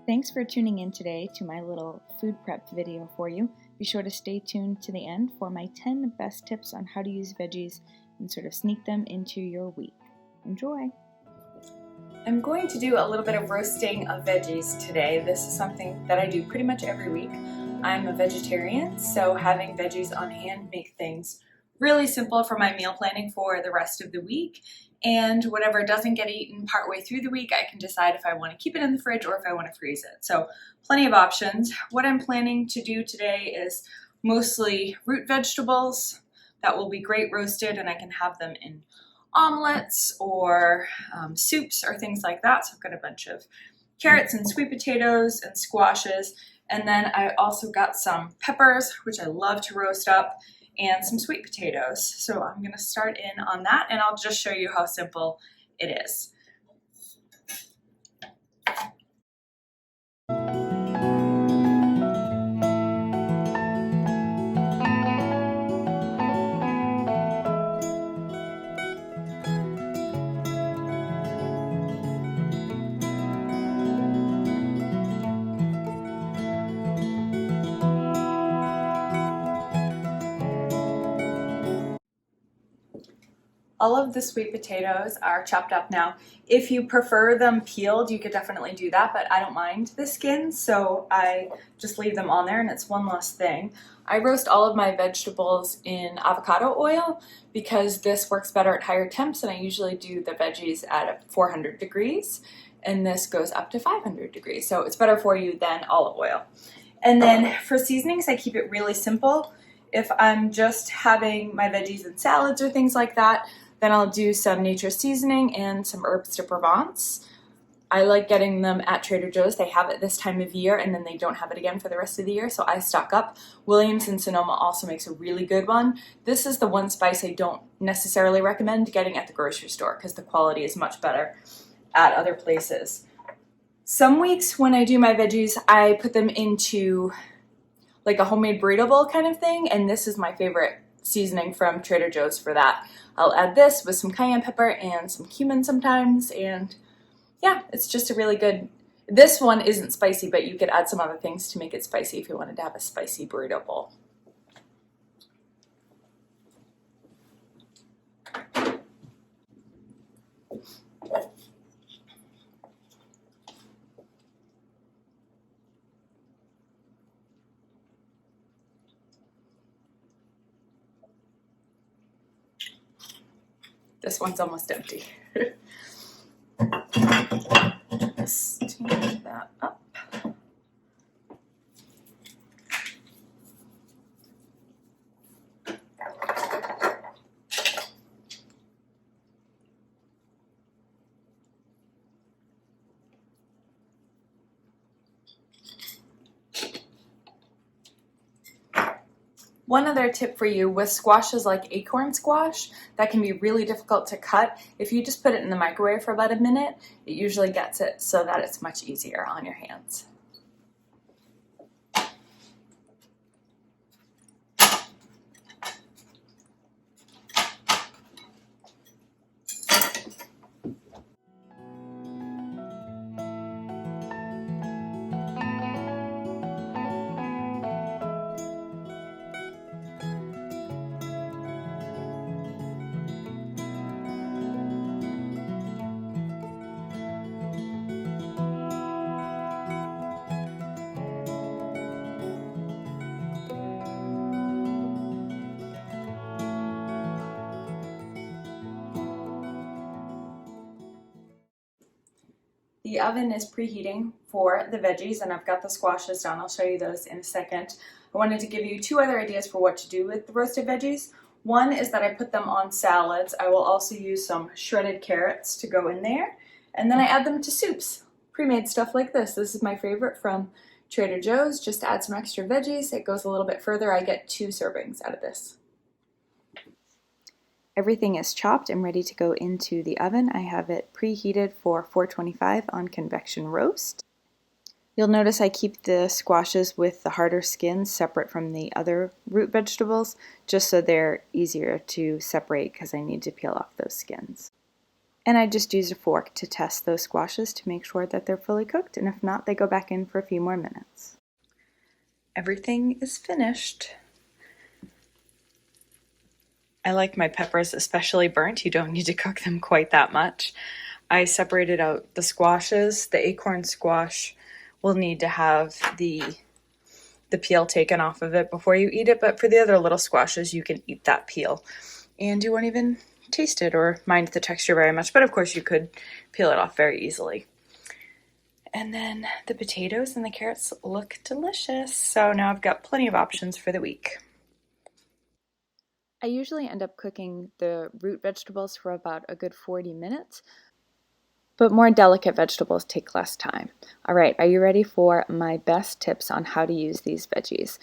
Thanks for tuning in today to my little food prep video for you. Be sure to stay tuned to the end for my 10 best tips on how to use veggies and sort of sneak them into your week. Enjoy! I'm going to do a little bit of roasting of veggies today. This is something that I do pretty much every week. I'm a vegetarian, so having veggies on hand make things really simple for my meal planning for the rest of the week. And whatever doesn't get eaten partway through the week, I can decide if I want to keep it in the fridge or if I want to freeze it. So plenty of options. What I'm planning to do today is mostly root vegetables that will be great roasted, and I can have them in omelets or soups or things like that. So I've got a bunch of carrots and sweet potatoes and squashes. And then I also got some peppers, which I love to roast up, and some sweet potatoes. So I'm gonna start in on that, and I'll just show you how simple it is. All of the sweet potatoes are chopped up now. If you prefer them peeled, you could definitely do that, but I don't mind the skin, so I just leave them on there, and it's one less thing. I roast all of my vegetables in avocado oil because this works better at higher temps, and I usually do the veggies at 400 degrees, and this goes up to 500 degrees, so it's better for you than olive oil. And then for seasonings, I keep it really simple. If I'm just having my veggies in salads or things like that, then I'll do some nature seasoning and some herbs de Provence. I like getting them at Trader Joe's. They have it this time of year, and then they don't have it again for the rest of the year, so I stock up. Williams Sonoma also makes a really good one. This is the one spice I don't necessarily recommend getting at the grocery store because the quality is much better at other places. Some weeks when I do my veggies, I put them into like a homemade burrito bowl kind of thing, and this is my favorite seasoning from Trader Joe's for that. I'll add this with some cayenne pepper and some cumin sometimes, and yeah, it's just a really good, this one isn't spicy, but you could add some other things to make it spicy if you wanted to have a spicy burrito bowl. This one's almost empty. Just change that up. One other tip for you with squashes like acorn squash that can be really difficult to cut. If you just put it in the microwave for about a minute, it usually gets it so that it's much easier on your hands. The oven is preheating for the veggies, and I've got the squashes done. I'll show you those in a second. I wanted to give you two other ideas for what to do with the roasted veggies. One is that I put them on salads. I will also use some shredded carrots to go in there, and then I add them to soups. Pre-made stuff like this. This is my favorite from Trader Joe's. Just add some extra veggies. It goes a little bit further. I get 2 servings out of this. Everything is chopped and ready to go into the oven. I have it preheated for 425 on convection roast. You'll notice I keep the squashes with the harder skins separate from the other root vegetables, just so they're easier to separate because I need to peel off those skins. And I just use a fork to test those squashes to make sure that they're fully cooked, and if not, they go back in for a few more minutes. Everything is finished. I like my peppers especially burnt. You don't need to cook them quite that much. I separated out the squashes. The acorn squash will need to have the peel taken off of it before you eat it, but for the other little squashes, you can eat that peel. And you won't even taste it or mind the texture very much, but of course you could peel it off very easily. And then the potatoes and the carrots look delicious. So now I've got plenty of options for the week. I usually end up cooking the root vegetables for about a good 40 minutes, but more delicate vegetables take less time. All right, are you ready for my best tips on how to use these veggies?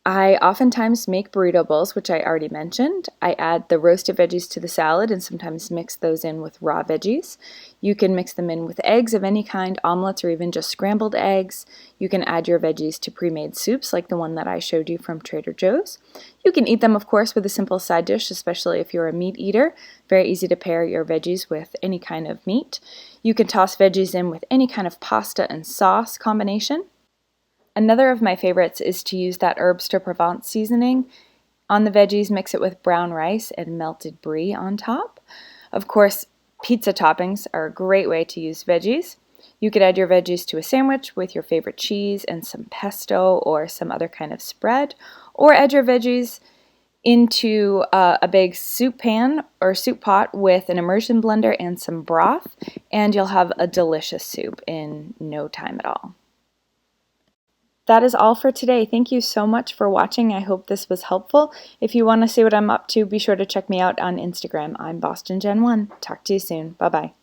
I oftentimes make burrito bowls, which I already mentioned. I add the roasted veggies to the salad and sometimes mix those in with raw veggies. You can mix them in with eggs of any kind, omelets, or even just scrambled eggs. You can add your veggies to pre-made soups like the one that I showed you from Trader Joe's. You can eat them, of course, with a simple side dish, especially if you're a meat eater. Very easy to pair your veggies with any kind of meat. You can toss veggies in with any kind of pasta and sauce combination. Another of my favorites is to use that herbs de Provence seasoning on the veggies, mix it with brown rice and melted brie on top. Of course, pizza toppings are a great way to use veggies. You could add your veggies to a sandwich with your favorite cheese and some pesto or some other kind of spread, or add your veggies into a big soup pan or soup pot with an immersion blender and some broth, and you'll have a delicious soup in no time at all. That is all for today. Thank you so much for watching. I hope this was helpful. If you want to see what I'm up to, be sure to check me out on Instagram. I'm BostonJen1. Talk to you soon. Bye-bye.